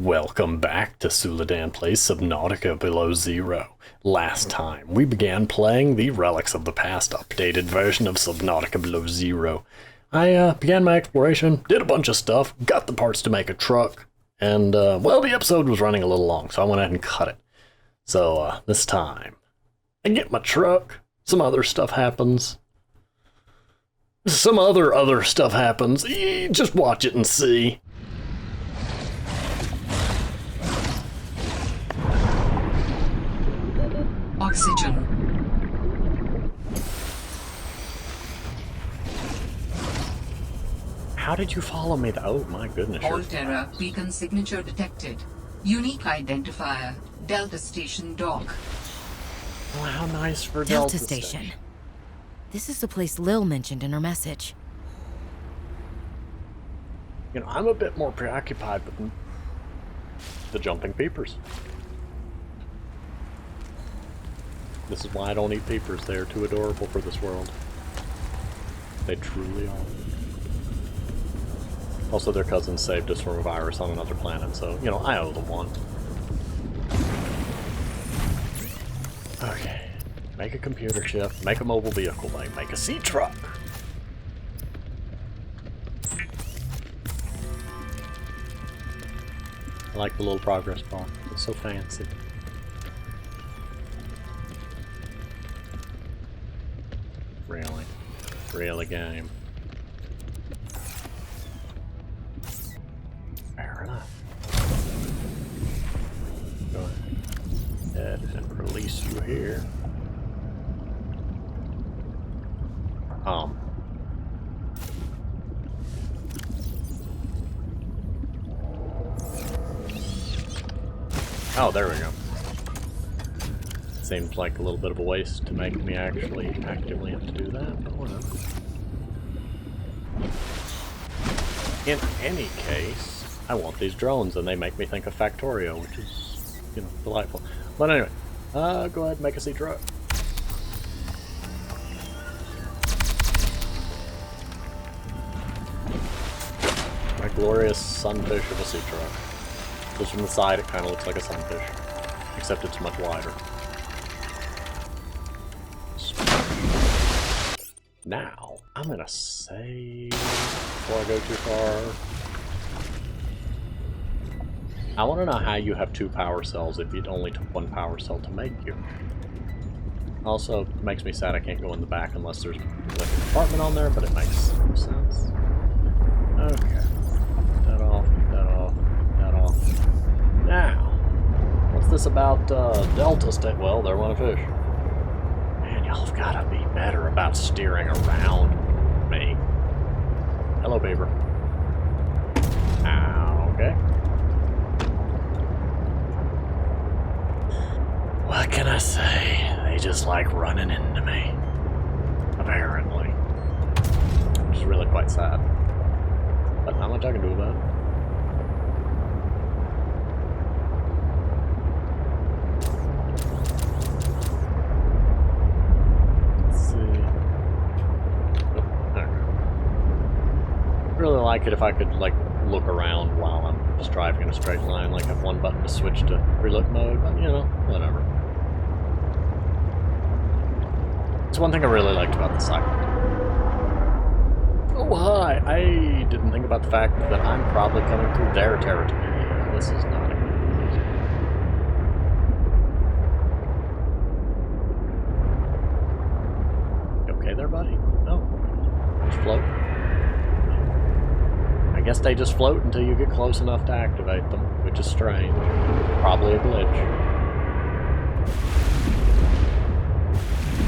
Welcome back to Suladan Plays Subnautica Below Zero. Last time, we began playing the Relics of the Past updated version of Subnautica Below Zero. I began my exploration, did a bunch of stuff, got the parts to make a truck, and, well, the episode was running a little long, so I went ahead and cut it. So, this time, I get my truck, some other stuff happens. Some other stuff happens. Just watch it and see. Oxygen. How did you follow me? Oh my goodness. Alterra beacon signature detected. Unique identifier. Delta Station dock. Oh, how nice for Delta Station. This is the place Lil mentioned in her message. You know, I'm a bit more preoccupied with the jumping peepers. This is why I don't eat peepers. They are too adorable for this world. They truly are. Also, their cousins saved us from a virus on another planet, so, you know, I owe them one. Okay. Make a computer chip, make a mobile vehicle, make a sea truck. I like the little progress bar. It's so fancy. Really? Really, game? Fair enough. Go ahead and release you here. Oh, there we go. Seems like a little bit of a waste to make me actually actively have to do that, but whatever. In any case, I want these drones, and they make me think of Factorio, which is, you know, delightful. But anyway, go ahead and make a sea truck. My glorious sunfish of a sea truck. Just from the side, it kind of looks like a sunfish, except it's much wider. Now, I'm gonna save before I go too far. I want to know how you have 2 power cells if it only took 1 power cell to make you. Also, it makes me sad I can't go in the back unless there's like a compartment on there, but it makes sense. Okay. That off, that off, that off. Now, what's this about Delta State? Well, they're one of fish. Man, y'all have got to be better about steering around me. Hello, beaver. Okay. What can I say? They just like running into me. Apparently. Which is really quite sad. But not much I can do about it. Really like it if I could like look around while I'm just driving in a straight line, like have one button to switch to relook mode, but you know, whatever. It's one thing I really liked about the site. Oh hi! I didn't think about the fact that I'm probably coming through their territory. Yeah, this is not a good place. You okay there, buddy? No. Just float. I guess they just float until you get close enough to activate them, which is strange. Probably a glitch.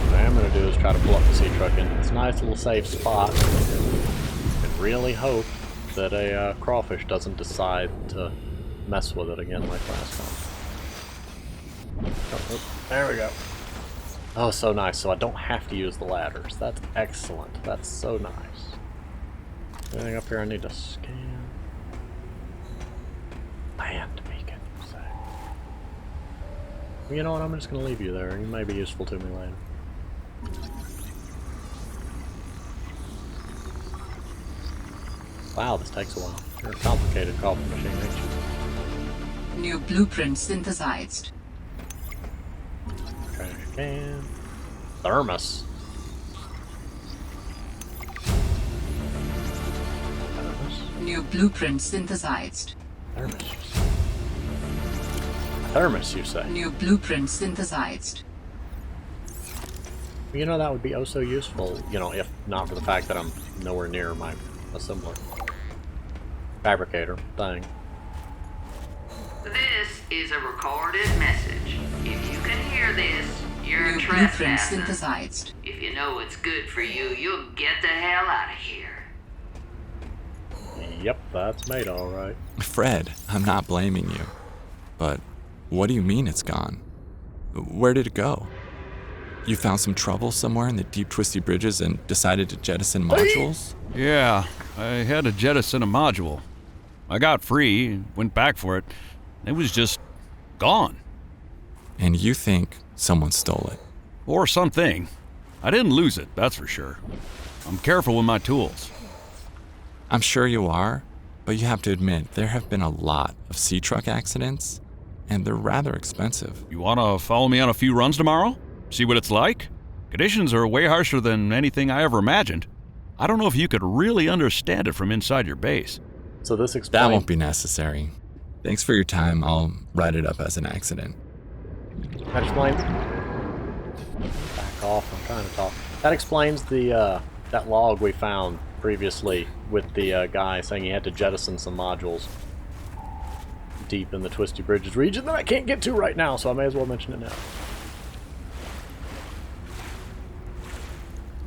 What I'm going to do is try to pull up the sea truck into this nice little safe spot and really hope that a crawfish doesn't decide to mess with it again like last time. Oh, there we go. Oh, so nice. So I don't have to use the ladders. That's excellent. That's so nice. Anything up here I need to scan? Land beacon. Well, you know what? I'm just going to leave you there. You may be useful to me later. Wow, this takes a while. You're a complicated coffee machine, ain't you? New blueprint synthesized. Trash can. Thermos. Thermos. New blueprint synthesized. Thermos. Thermos, you say? New blueprint synthesized. You know, that would be oh so useful, you know, if not for the fact that I'm nowhere near my assembler. Fabricator thing. This is a recorded message. If you can hear this, you're New blueprint trespassing. synthesized. If you know what's good for you, you'll get the hell out of here. Yep, that's made alright. Fred, I'm not blaming you. But what do you mean it's gone? Where did it go? You found some trouble somewhere in the deep twisty bridges and decided to jettison modules? Yeah, I had to jettison a module. I got free, went back for it. It was just gone. And you think someone stole it? Or something. I didn't lose it, that's for sure. I'm careful with my tools. I'm sure you are, but you have to admit there have been a lot of sea truck accidents, and they're rather expensive. You wanna follow me on a few runs tomorrow? See what it's like? Conditions are way harsher than anything I ever imagined. I don't know if you could really understand it from inside your base. So this That explains... won't be necessary. Thanks for your time. I'll write it up as an accident. That explains... Back off, I'm trying to talk. That explains the, that log we found previously with the guy saying he had to jettison some modules deep in the Twisty Bridges region that I can't get to right now, so I may as well mention it now.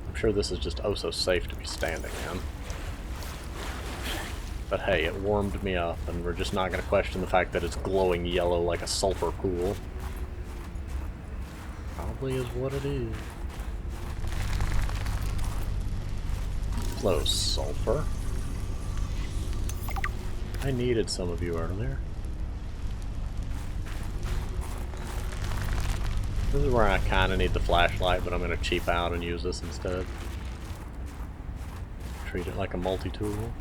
I'm sure this is just oh so safe to be standing in. But hey, it warmed me up, and we're just not going to question the fact that it's glowing yellow like a sulfur pool. Probably is what it is. Hello, sulfur. I needed some of you earlier. This is where I kind of need the flashlight, but I'm going to cheap out and use this instead. Treat it like a multi-tool.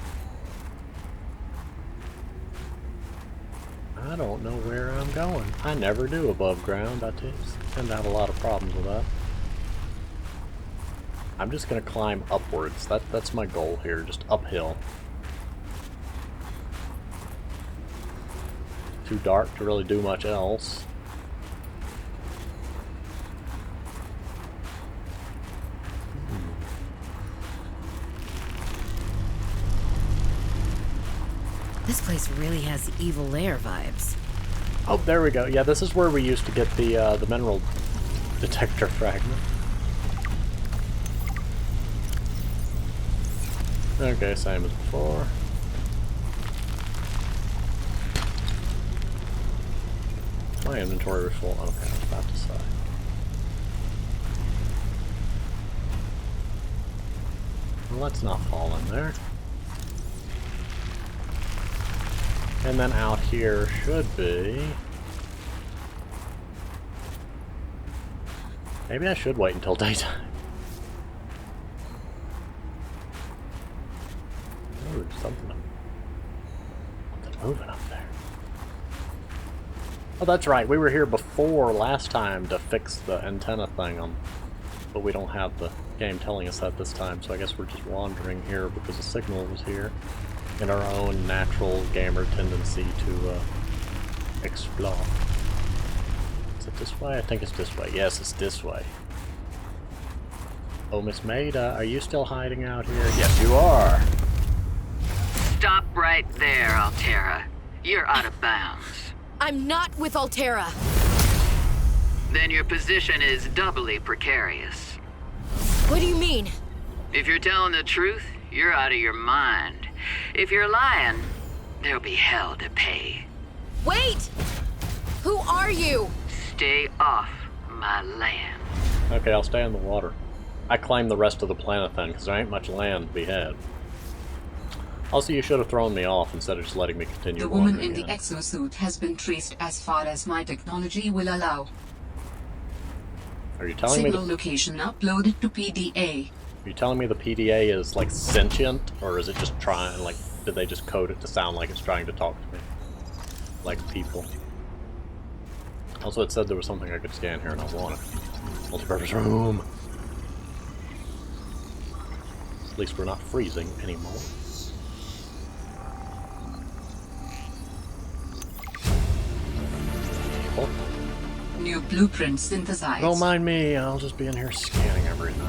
I don't know where I'm going. I never do above ground. I tend to have a lot of problems with that. I'm just going to climb upwards. That's my goal here, just uphill. Too dark to really do much else. This place really has evil lair vibes. Oh, there we go. Yeah, this is where we used to get the mineral detector fragment. Okay, same as before. My inventory was full. Okay, I was about to say. Well, let's not fall in there. And then out here should be... Maybe I should wait until daytime. Ooh, something moving up there. Oh, that's right. We were here before last time to fix the antenna thing on, but we don't have the game telling us that this time, so I guess we're just wandering here because the signal was here. In our own natural gamer tendency to explore. Is it this way? I think it's this way. Yes, it's this way. Oh, Miss Maida, are you still hiding out here? Yes, you are. Stop right there, Altera. You're out of bounds. I'm not with Altera. Then your position is doubly precarious. What do you mean? If you're telling the truth, you're out of your mind. If you're lying, there'll be hell to pay. Wait! Who are you? Stay off my land. Okay, I'll stay in the water. I claim the rest of the planet then, because there ain't much land to be had. Also, you should have thrown me off instead of just letting me continue The woman wandering in the exosuit has been traced as far as my technology will allow. Are you telling me Signal location uploaded to PDA. Are you telling me the PDA is like sentient, or is it just trying, like, did they just code it to sound like it's trying to talk to me? like people. Also, it said there was something I could scan here, and I want it. Multipurpose room. At least we're not freezing anymore. Oh, New blueprint synthesized. don't mind me. I'll just be in here scanning everything.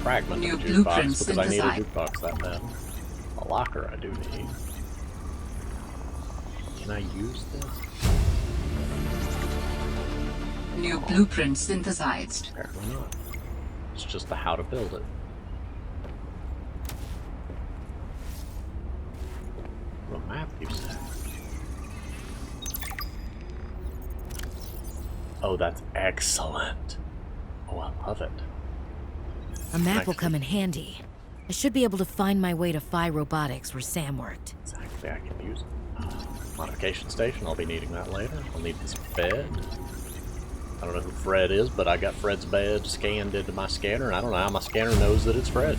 Fragment New of a blueprint jukebox because I need a synthesized. jukebox that bad. A locker I do need. Can I use this? New blueprint synthesized. Apparently not. It's just the how to build it. What map you said? Oh, that's excellent. Oh, I love it. A map will come in handy. I should be able to find my way to Phi Robotics where Sam worked. Exactly, I can use it. Modification station, I'll be needing that later. I'll need this bed. I don't know who Fred is, but I got Fred's bed scanned into my scanner, and I don't know how my scanner knows that it's Fred.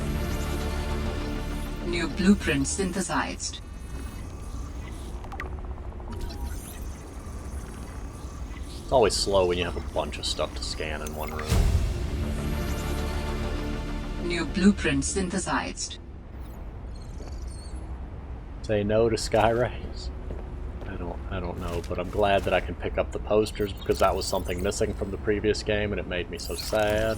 New blueprint synthesized. It's always slow when you have a bunch of stuff to scan in one room. New blueprint synthesized. Say no to sky rays. I don't know, but I'm glad that I can pick up the posters because that was something missing from the previous game and it made me so sad.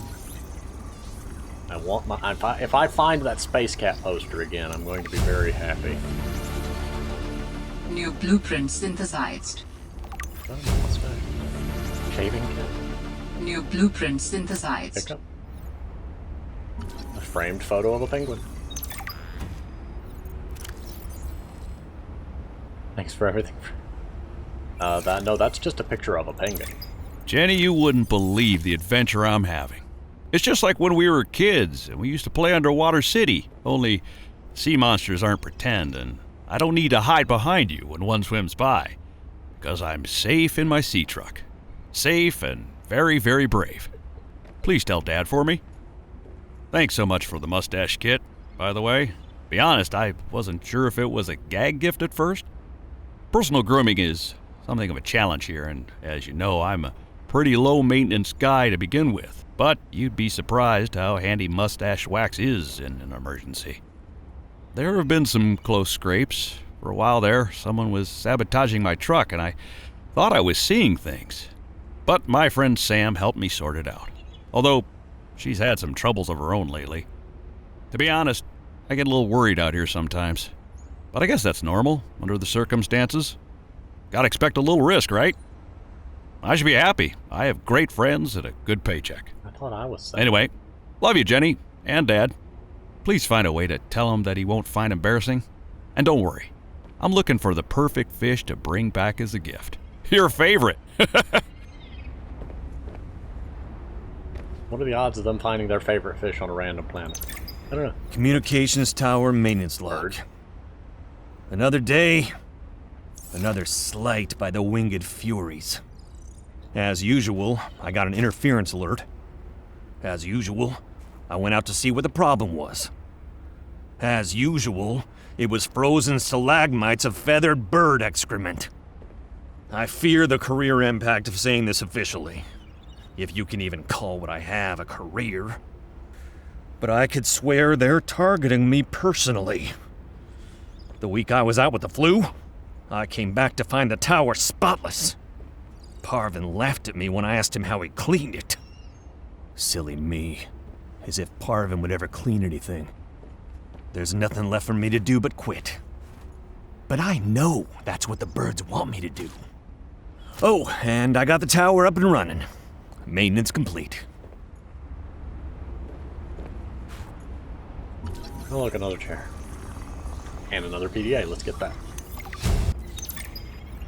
I want my if I find that Space Cat poster again, I'm going to be very happy. New blueprint synthesized. I don't know what's that. Shaving kit. New blueprint synthesized. Pick up. A framed photo of a penguin. Thanks for everything. No, that's just a picture of a penguin. Jenny, you wouldn't believe the adventure I'm having. It's just like when we were kids and we used to play Underwater City, only sea monsters aren't pretend, and I don't need to hide behind you when one swims by, because I'm safe in my sea truck. Safe and very, very brave. Please tell Dad for me. Thanks so much for the mustache kit, by the way. Be honest, I wasn't sure if it was a gag gift at first. Personal grooming is something of a challenge here, and as you know, I'm a pretty low-maintenance guy to begin with. But you'd be surprised how handy mustache wax is in an emergency. There have been some close scrapes. For a while there, someone was sabotaging my truck, and I thought I was seeing things. But my friend Sam helped me sort it out. Although, she's had some troubles of her own lately. To be honest, I get a little worried out here sometimes. But I guess that's normal, under the circumstances. Gotta expect a little risk, right? I should be happy. I have great friends and a good paycheck. I thought I was saying. Anyway, love you, Jenny, and Dad. Please find a way to tell him that he won't find embarrassing. And don't worry, I'm looking for the perfect fish to bring back as a gift. Your favorite. What are the odds of them finding their favorite fish on a random planet? I don't know. Communications tower maintenance log. Another day, another slight by the winged furies. As usual, I got an interference alert. As usual, I went out to see what the problem was. As usual, it was frozen stalagmites of feathered bird excrement. I fear the career impact of saying this officially, if you can even call what I have a career. But I could swear they're targeting me personally. The week I was out with the flu, I came back to find the tower spotless. Parvin laughed at me when I asked him how he cleaned it. Silly me. As if Parvin would ever clean anything. There's nothing left for me to do but quit. But I know that's what the birds want me to do. Oh, and I got the tower up and running. Maintenance complete. Oh, look, another chair. And another PDA. Let's get that.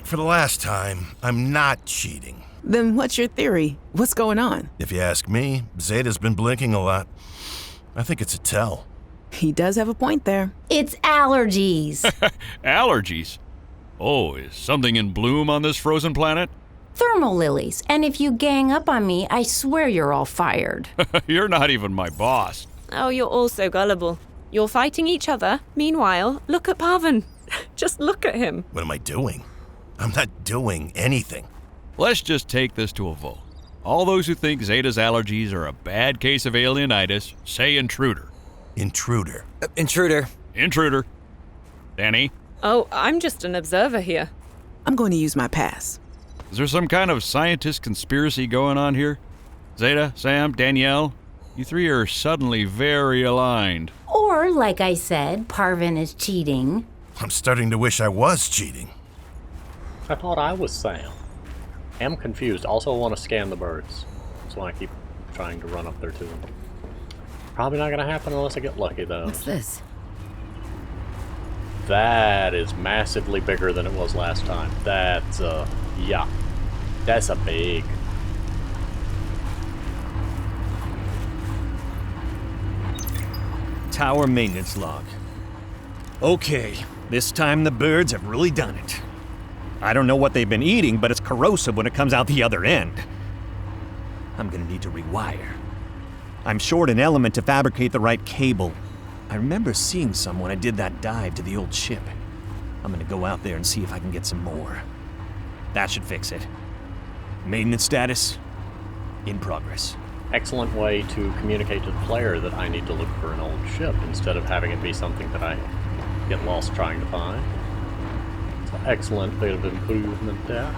For the last time, I'm not cheating. Then what's your theory? What's going on? If you ask me, Zeta's been blinking a lot. I think it's a tell. He does have a point there. It's allergies. Allergies? Oh, is something in bloom on this frozen planet? Thermal lilies. And if you gang up on me, I swear you're all fired. You're not even my boss. Oh, you're all so gullible. You're fighting each other. Meanwhile, look at Parvin. Just look at him. What am I doing? I'm not doing anything. Let's just take this to a vote. All those who think Zeta's allergies are a bad case of alienitis, say intruder. Intruder. Intruder. Intruder. Danny? Oh, I'm just an observer here. I'm going to use my pass. Is there some kind of scientist conspiracy going on here? Zeta, Sam, Danielle, you three are suddenly very aligned. Or, like I said, Parvin is cheating. I'm starting to wish I was cheating. I thought I was Sam. Am confused. Also want to scan the birds. That's why I keep trying to run up there to them. Probably not going to happen unless I get lucky, though. What's this? That is massively bigger than it was last time. That's, yeah. That's a big. Tower maintenance log. Okay, this time the birds have really done it. I don't know what they've been eating, but it's corrosive when it comes out the other end. I'm gonna need to rewire. I'm short an element to fabricate the right cable. I remember seeing some when I did that dive to the old ship. I'm gonna go out there and see if I can get some more. That should fix it. Maintenance status, in progress. Excellent way to communicate to the player that I need to look for an old ship instead of having it be something that I get lost trying to find. It's an excellent bit of improvement there.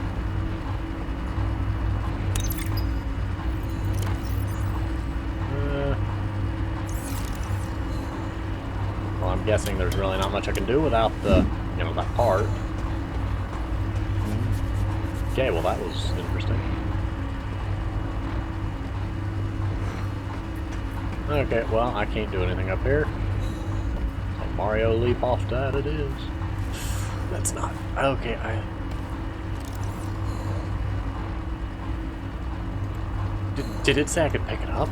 Well, I'm guessing there's really not much I can do without the, that part. Okay, well that was interesting. Okay, well, I can't do anything up here. So Mario leap off that it is. That's not... Okay, Did it say I could pick it up?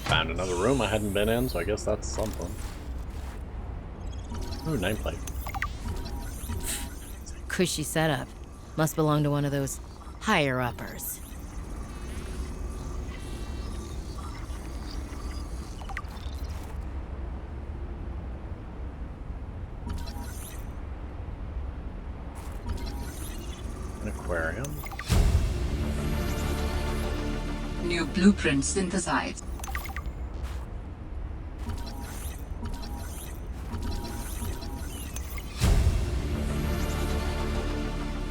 Found another room I hadn't been in, so I guess that's something. Ooh, nameplate. Cushy setup. Must belong to one of those higher-uppers. An aquarium. New blueprint synthesized.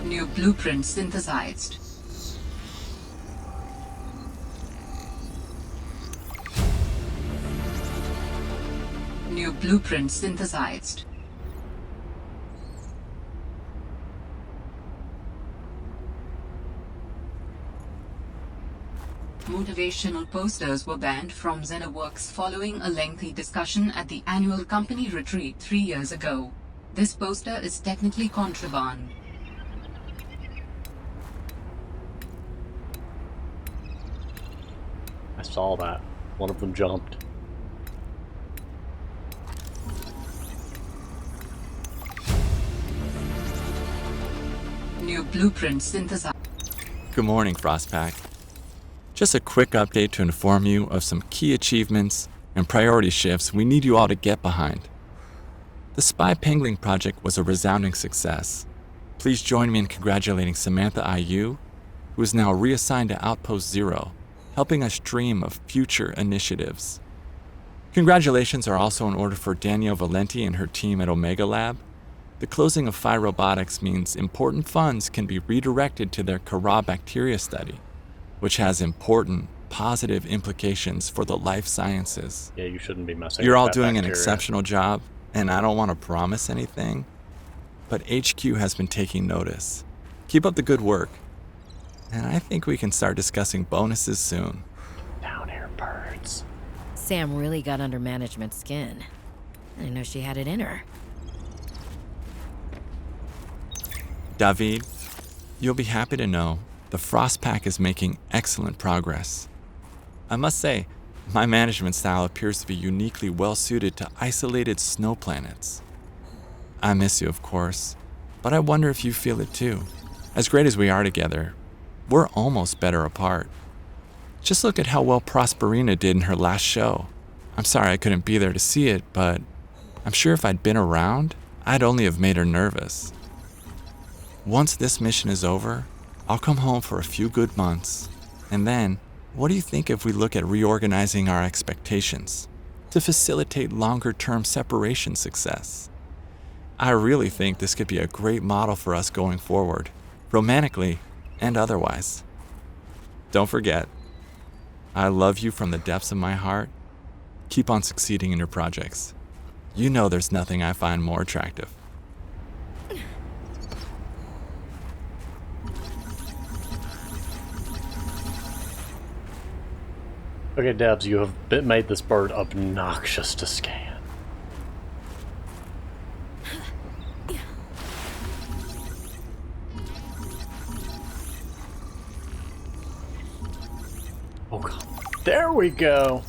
New blueprint synthesized. New blueprint synthesized. Motivational posters were banned from ZenaWorks following a lengthy discussion at the annual company retreat 3 years ago. This poster is technically contraband. I saw that. One of them jumped. New blueprint synthesized. Good morning, Frostpack. Just a quick update to inform you of some key achievements and priority shifts we need you all to get behind. The Spy Pangling project was a resounding success. Please join me in congratulating Samantha IU, who is now reassigned to Outpost Zero, helping us dream of future initiatives. Congratulations are also in order for Danielle Valenti and her team at Omega Lab. The closing of Phi Robotics means important funds can be redirected to their Kara bacteria study, which has important, positive implications for the life sciences. Yeah, you shouldn't be messing You're with all that doing an bacteria. exceptional job, and I don't want to promise anything, but HQ has been taking notice. Keep up the good work, and I think we can start discussing bonuses soon. Down here, birds. Sam really got under management's skin. I didn't know she had it in her. David, you'll be happy to know the Frostpack is making excellent progress. I must say, my management style appears to be uniquely well suited to isolated snow planets. I miss you, of course, but I wonder if you feel it too. As great as we are together, we're almost better apart. Just look at how well Prosperina did in her last show. I'm sorry I couldn't be there to see it, but I'm sure if I'd been around, I'd only have made her nervous. Once this mission is over, I'll come home for a few good months, and then, what do you think if we look at reorganizing our expectations to facilitate longer-term separation success? I really think this could be a great model for us going forward, romantically and otherwise. Don't forget, I love you from the depths of my heart. Keep on succeeding in your projects. You know there's nothing I find more attractive. Okay, Debs, you have made this bird obnoxious to scan. Oh god. There we go!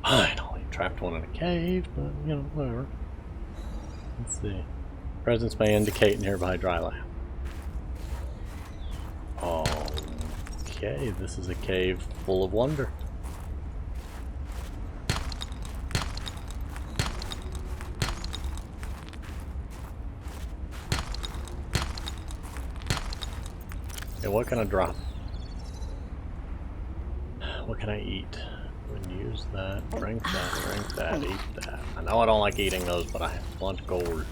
Finally. Trapped one in a cave, but, you know, whatever. Let's see. Presence may indicate nearby dry land. Okay, this is a cave full of wonder. Okay, what can I drop? What can I eat? Wouldn't use that. Drink that, eat that. I know I don't like eating those, but I want gold.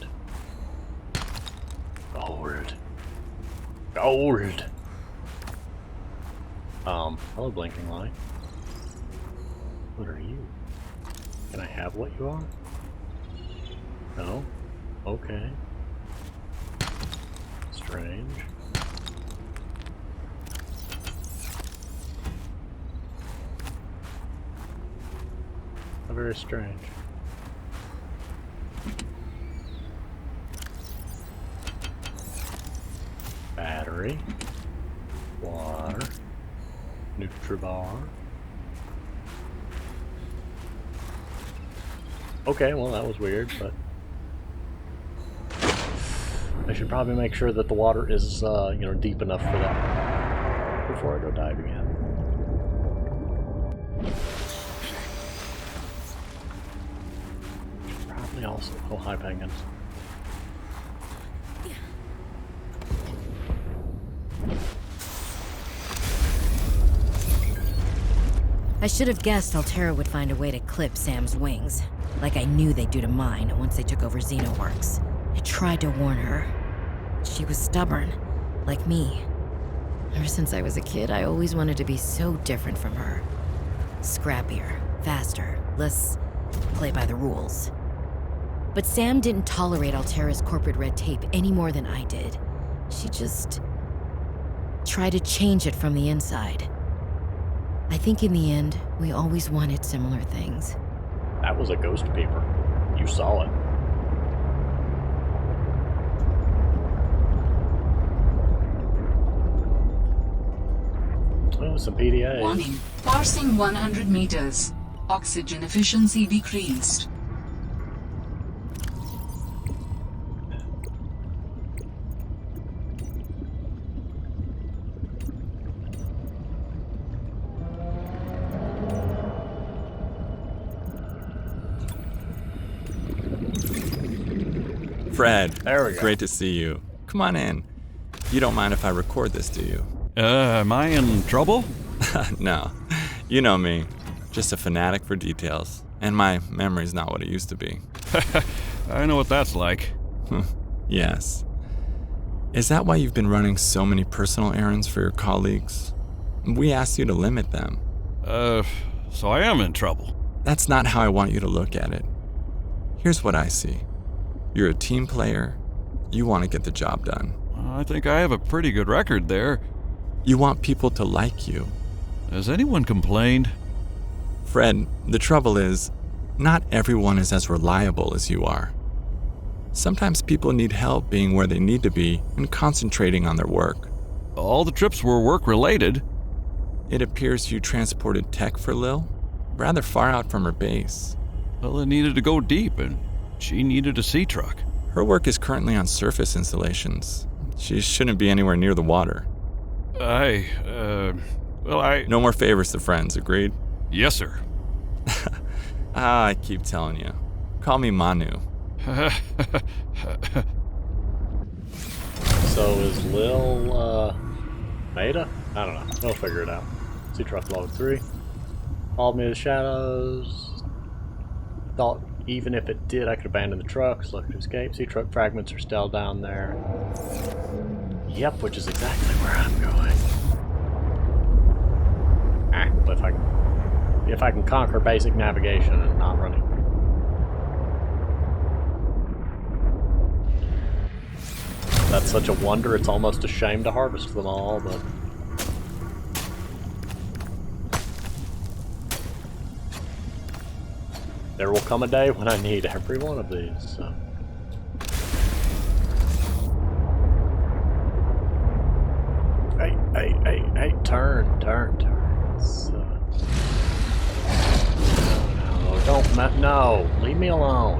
Gold. Gold! Hello, blinking light. What are you? Can I have what you are? No? Okay. Strange. Very strange. Battery. Water. Nutribar. Okay, well that was weird, but I should probably make sure that the water is, you know, deep enough for that before I go diving in. Should probably also, oh hi penguins. I should have guessed Altera would find a way to clip Sam's wings, like I knew they'd do to mine once they took over Xenoworks. I tried to warn her. She was stubborn, like me. Ever since I was a kid, I always wanted to be so different from her. Scrappier, faster, less play by the rules. But Sam didn't tolerate Altera's corporate red tape any more than I did. She just tried to change it from the inside. I think in the end, we always wanted similar things. That was a ghost paper. You saw it. Oh, some PDA. Warning. Parsing 100 meters. Oxygen efficiency decreased. Fred, there we go. Great to see you. Come on in. You don't mind if I record this, do you? Am I in trouble? No. You know me. Just a fanatic for details. And my memory's not what it used to be. I know what that's like. Yes. Is that why you've been running so many personal errands for your colleagues? We asked you to limit them. So I am in trouble. That's not how I want you to look at it. Here's what I see. You're a team player. You want to get the job done. I think I have a pretty good record there. You want people to like you. Has anyone complained? Fred, the trouble is, not everyone is as reliable as you are. Sometimes people need help being where they need to be and concentrating on their work. All the trips were work-related. It appears you transported tech for Lil, rather far out from her base. Well, it needed to go deep, and She needed a sea truck. Her work is currently on surface installations. She shouldn't be anywhere near the water. No more favors to friends, agreed? Yes, sir. I keep telling you. Call me Manu. So is Lil, Maida? I don't know. We'll figure it out. Sea truck log 3. Followed me to the shadows. Thought even if it did, I could abandon the truck, so I could escape. Sea truck fragments are still down there. Yep, which is exactly where I'm going. But if I can conquer basic navigation and not running. That's such a wonder, it's almost a shame to harvest them all, but... there will come a day when I need every one of these, so... Hey, turn. No, leave me alone.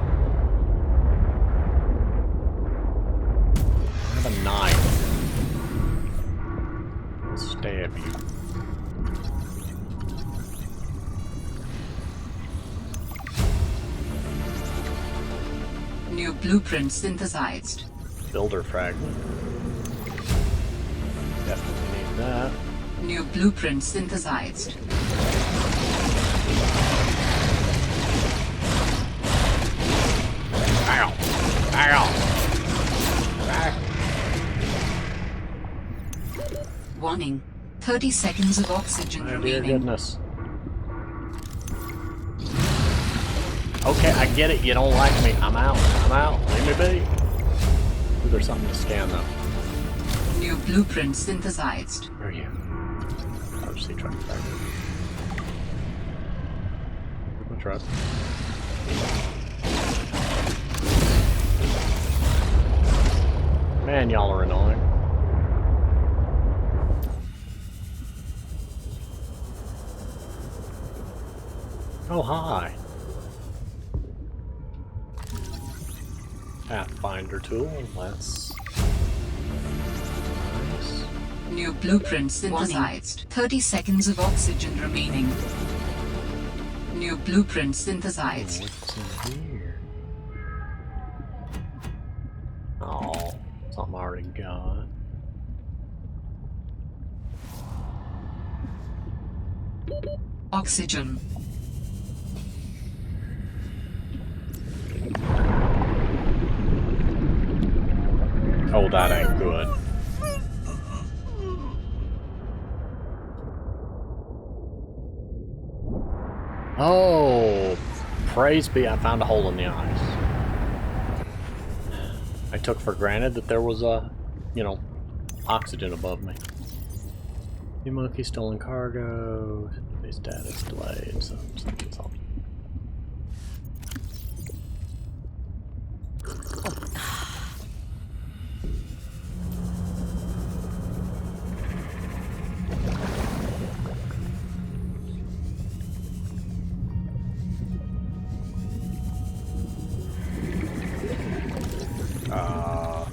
I have a knife. I'll stab you. New blueprint synthesized. Builder fragment. Definitely need that. New blueprint synthesized. Ow! Warning. 30 seconds of oxygen Oh, dear remaining. goodness. Okay, I get it. You don't like me. I'm out. Leave me be. Ooh, there's something to scan though. New blueprint synthesized. Where are you? Oh, sea truck fragment. Where's my truck? Man, y'all are annoying. Oh, hi. Pathfinder tool, that's nice. New blueprint synthesized. 30 seconds of oxygen remaining. New blueprint synthesized. What's in here? Oh, something I already got. Oxygen. Oh, that ain't good. Oh, praise be, I found a hole in the ice. I took for granted that there was a, oxygen above me. New monkey, stolen cargo, status delayed, something.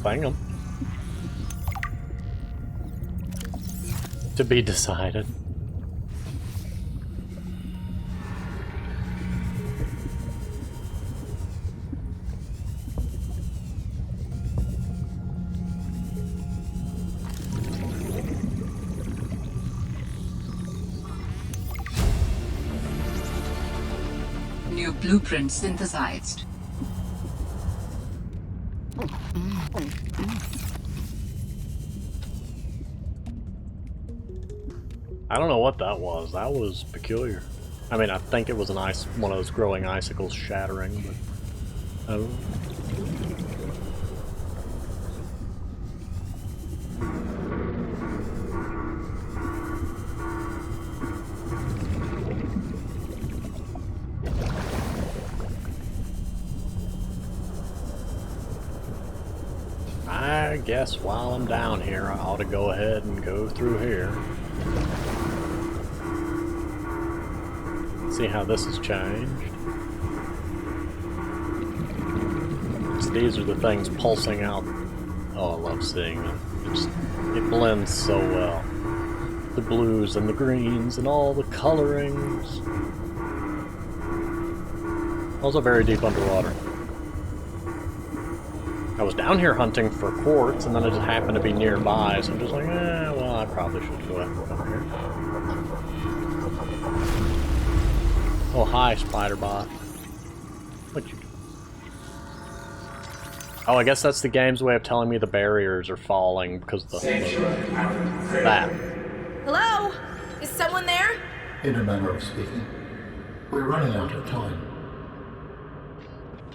Bang 'em. To be decided. New blueprint synthesized. I don't know what that was. That was peculiar. I mean, I think it was one of those growing icicles shattering, but I don't know. I guess while I'm down here, I ought to go ahead and go through here. See how this has changed. So these are the things pulsing out. Oh, I love seeing it. It blends so well. The blues and the greens and all the colorings. Also very deep underwater. I was down here hunting for quartz, and then it just happened to be nearby, so I'm just like, well, I probably should go ahead and come here. Oh, hi, Spider-Bot. What you do? Oh, I guess that's the game's way of telling me the barriers are falling because the that. Hello? Is someone there? In a manner of speaking. We're running out of time.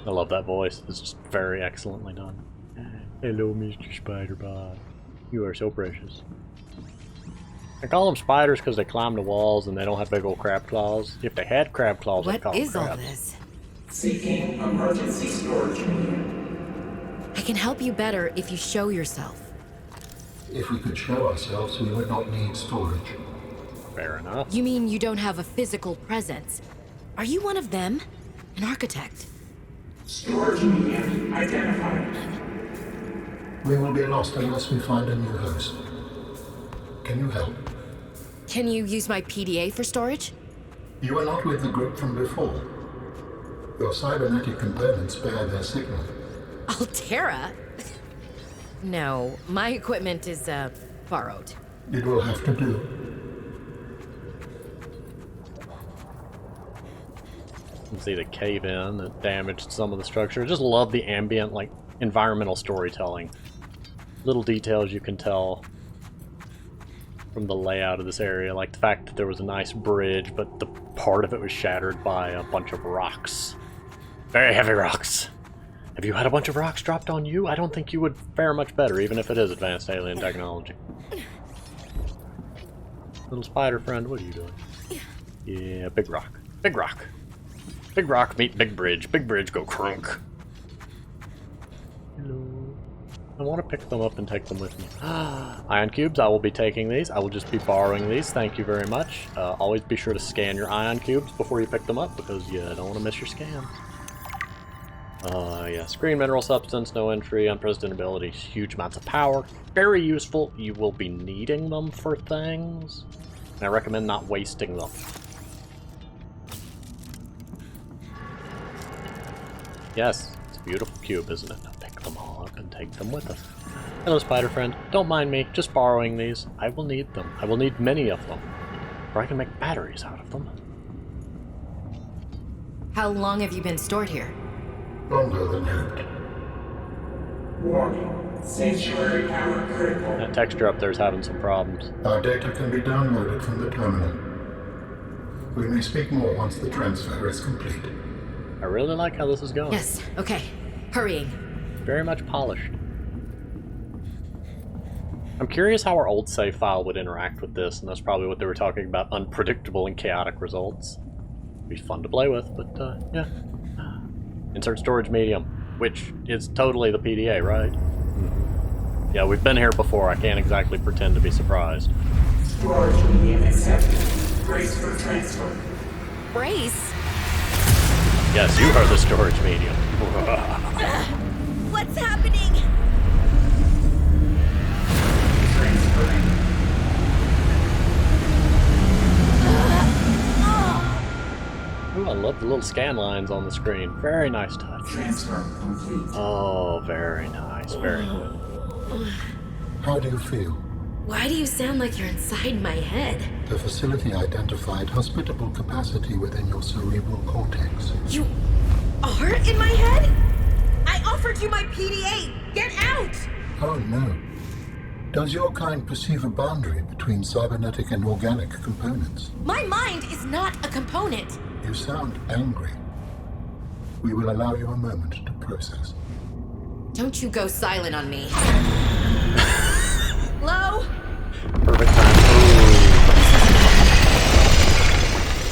I love that voice. It's just very excellently done. Hello, Mr. Spider-Bot. You are so precious. I call them spiders because they climb the walls and they don't have big old crab claws. If they had crab claws, I'd call them crabs. What is all this? Seeking emergency storage medium. I can help you better if you show yourself. If we could show ourselves, we would not need storage. Fair enough. You mean you don't have a physical presence? Are you one of them? An architect? Storage medium identified. We will be lost unless we find a new host. Can you help? Can you use my PDA for storage? You are not with the group from before. Your cybernetic components bear their signal. Altera? No, my equipment is, borrowed. It will have to do. You can see the cave-in that damaged some of the structure. I just love the ambient, like, environmental storytelling. Little details you can tell from the layout of this area, like the fact that there was a nice bridge, but the part of it was shattered by a bunch of rocks. Very heavy rocks. Have you had a bunch of rocks dropped on you? I don't think you would fare much better, even if it is advanced alien technology. Little spider friend, what are you doing? Yeah, big rock. Big rock. Big rock meet big bridge. Big bridge go crunk. Hello. I want to pick them up and take them with me. Ion cubes, I will be taking these. I will just be borrowing these. Thank you very much. Always be sure to scan your ion cubes before you pick them up because you don't want to miss your scans. Yes, green mineral substance, no entry, unprecedented ability, huge amounts of power. Very useful. You will be needing them for things. And I recommend not wasting them. Yes, it's a beautiful cube, isn't it? Now pick them all up and take them with us. Hello, spider friend. Don't mind me, just borrowing these. I will need them. I will need many of them. Or I can make batteries out of them. How long have you been stored here? Longer than hoped. Warning. Sanctuary power critical. That texture up there is having some problems. Our data can be downloaded from the terminal. We may speak more once the transfer is complete. I really like how this is going. Yes, okay. Hurrying. Very much polished. I'm curious how our old save file would interact with this, and that's probably what they were talking about, unpredictable and chaotic results. Be fun to play with, but yeah. Insert storage medium, which is totally the PDA, right? Yeah, we've been here before. I can't exactly pretend to be surprised. Storage medium accepted. Brace for transfer. Brace? Yes, you are the storage medium. What's happening? Transferring. Ooh, I love the little scan lines on the screen. Very nice touch. Transfer complete. Oh, very nice. Very good. How do you feel? Why do you sound like you're inside my head? The facility identified hospitable capacity within your cerebral cortex. You are in my head? I offered you my PDA! Get out! Oh no. Does your kind perceive a boundary between cybernetic and organic components? My mind is not a component! You sound angry. We will allow you a moment to process. Don't you go silent on me. Hello? Perfect time.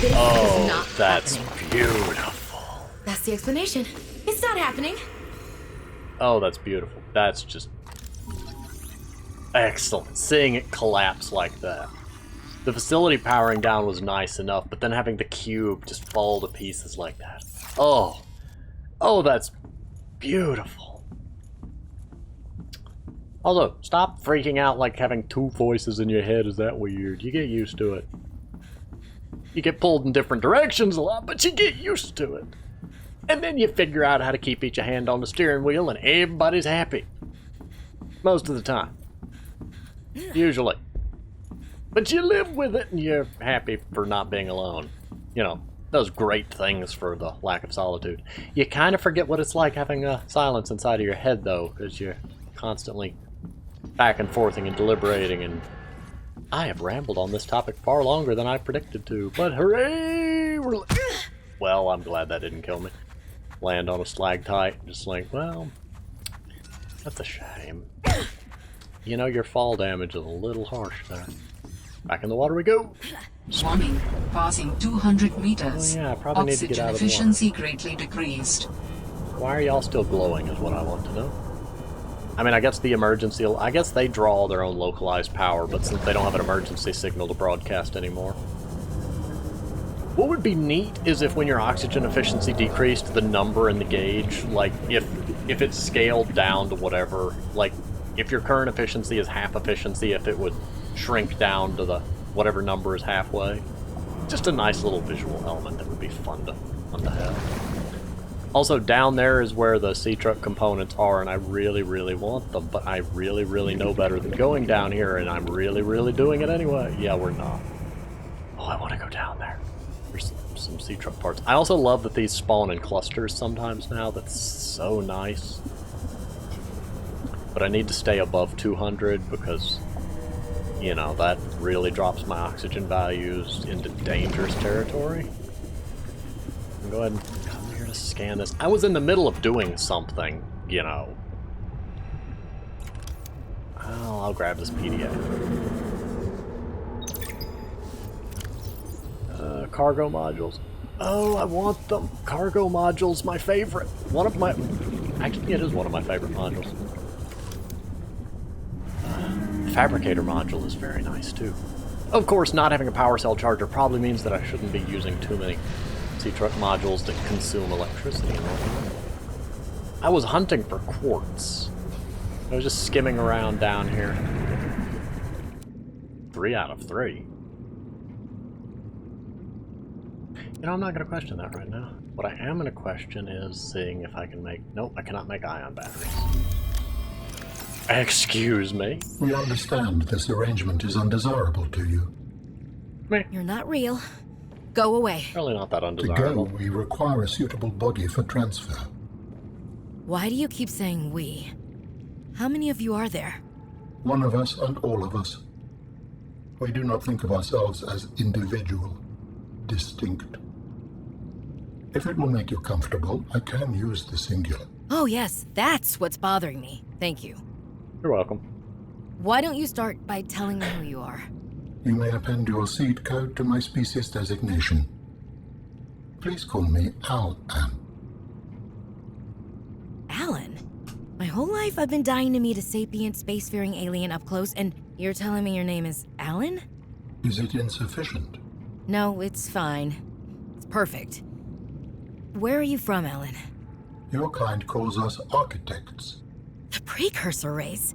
This Oh, is not that's happening. beautiful. That's the explanation. It's not happening. Oh, that's beautiful. That's just excellent. Seeing it collapse like that. The facility powering down was nice enough, but then having the cube just fall to pieces like that. Oh. Oh, that's beautiful. Although, stop freaking out like having two voices in your head is that weird. You get used to it. You get pulled in different directions a lot, but you get used to it. And then you figure out how to keep each hand on the steering wheel and everybody's happy. Most of the time. Usually. But you live with it and you're happy for not being alone. You know, those great things for the lack of solitude. You kind of forget what it's like having silence inside of your head, though, because you're constantly back and forthing and deliberating, and I have rambled on this topic far longer than I predicted to, but hooray! Well, I'm glad that didn't kill me. Land on a stalactite, just like, well, that's a shame. You know, your fall damage is a little harsh there. Back in the water we go! Warning, passing 200 meters. Oh yeah, I probably need to get out of the water. Oxygen efficiency greatly decreased. Why are y'all still glowing is what I want to know. I mean, I guess the emergency... I guess they draw their own localized power, but since they don't have an emergency signal to broadcast anymore. What would be neat is if when your oxygen efficiency decreased, the number in the gauge, like, if it's scaled down to whatever, like, if your current efficiency is half efficiency, if it would shrink down to the whatever number is halfway. Just a nice little visual element that would be fun to have. Also, down there is where the sea truck components are, and I really, really want them, but I really, really know better than going down here, and I'm really, really doing it anyway. Yeah, we're not. Oh, I want to go down there. There's some sea truck parts. I also love that these spawn in clusters sometimes now. That's so nice. But I need to stay above 200 because, you know, that really drops my oxygen values into dangerous territory. Go ahead and come here to scan this. I was in the middle of doing something, you know. Oh, I'll grab this PDF. Cargo modules. Oh, I want them. Cargo modules, my favorite. One of my... Actually, it is one of my favorite modules. Fabricator module is very nice, too. Of course, not having a power cell charger probably means that I shouldn't be using too many sea truck modules that consume electricity and whatnot. I was hunting for quartz. I was just skimming around down here. 3 out of 3. You know, I'm not going to question that right now. What I am going to question is seeing if I can make... Nope, I cannot make ion batteries. Excuse me. We understand this arrangement is undesirable to you. You're not real. Go away. Really not that To undesirable. go, we require a suitable body for transfer. Why do you keep saying we? How many of you are there? One of us and all of us. We do not think of ourselves as individual, distinct. If it will make you comfortable, I can use the singular. Oh yes, that's what's bothering me. Thank you. You're welcome. Why don't you start by telling me who you are? You may append your seed code to my species designation. Please call me Alan. Alan? My whole life I've been dying to meet a sapient spacefaring alien up close, and you're telling me your name is Alan? Is it insufficient? No, it's fine. It's perfect. Where are you from, Alan? Your kind calls us architects. The precursor race?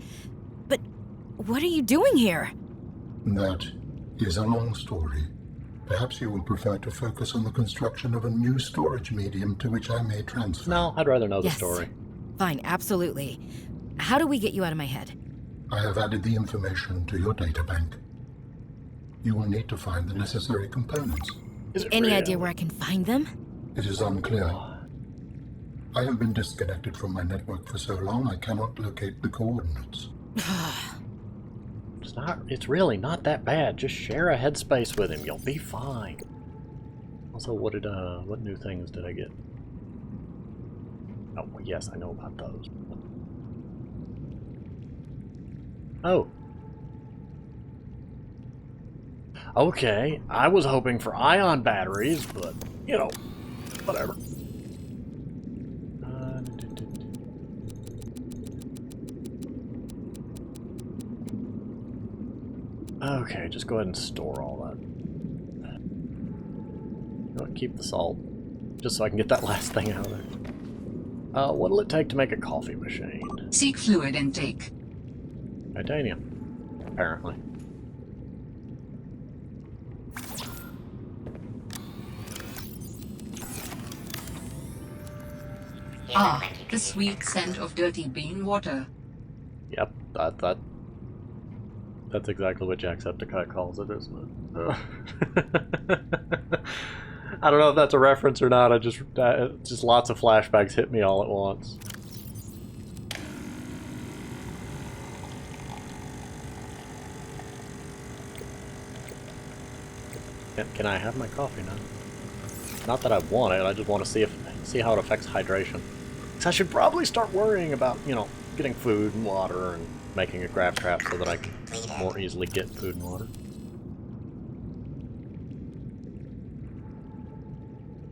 But what are you doing here? That is a long story. Perhaps you will prefer to focus on the construction of a new storage medium to which I may transfer. No, I'd rather know the Yes. story. Fine, absolutely. How do we get you out of my head? I have added the information to your databank. You will need to find the necessary components. Is it Any real? idea where I can find them? It is unclear. I have been disconnected from my network for so long I cannot locate the coordinates. It's really not that bad. Just share a headspace with him. You'll be fine. Also, what new things did I get? Oh, well, yes, I know about those. Oh. Okay, I was hoping for ion batteries, but, you know, whatever. Okay, just go ahead and store all that. You know what, keep the salt. Just so I can get that last thing out of there. What'll it take to make a coffee machine? Seek fluid intake. Titanium, apparently. Ah, the sweet scent of dirty bean water. Yep, that's exactly what Jacksepticeye calls it, isn't it? I don't know if that's a reference or not. Just lots of flashbacks hit me all at once. Can I have my coffee now? Not that I want it. I just want to see how it affects hydration. So I should probably start worrying about, you know, getting food and water and making a grab trap so that I can more easily get food and water.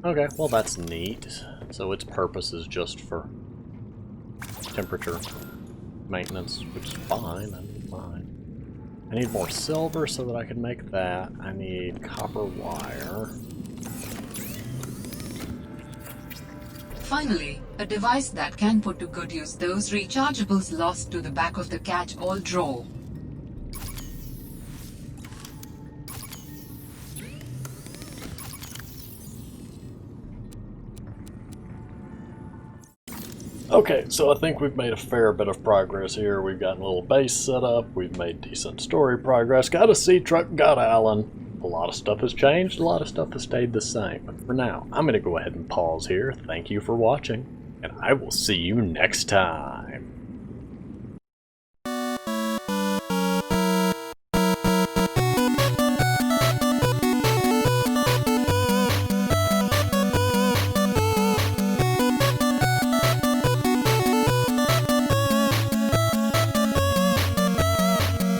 Okay, well that's neat. So its purpose is just for temperature maintenance, which is fine, I don't mind. I need more silver so that I can make that. I need copper wire. Finally, a device that can put to good use those rechargeables lost to the back of the catch-all drawer. Okay, so I think we've made a fair bit of progress here. We've got a little base set up, we've made decent story progress, got a sea truck, got Alan. A lot of stuff has changed, a lot of stuff has stayed the same. But for now, I'm going to go ahead and pause here. Thank you for watching, and I will see you next time.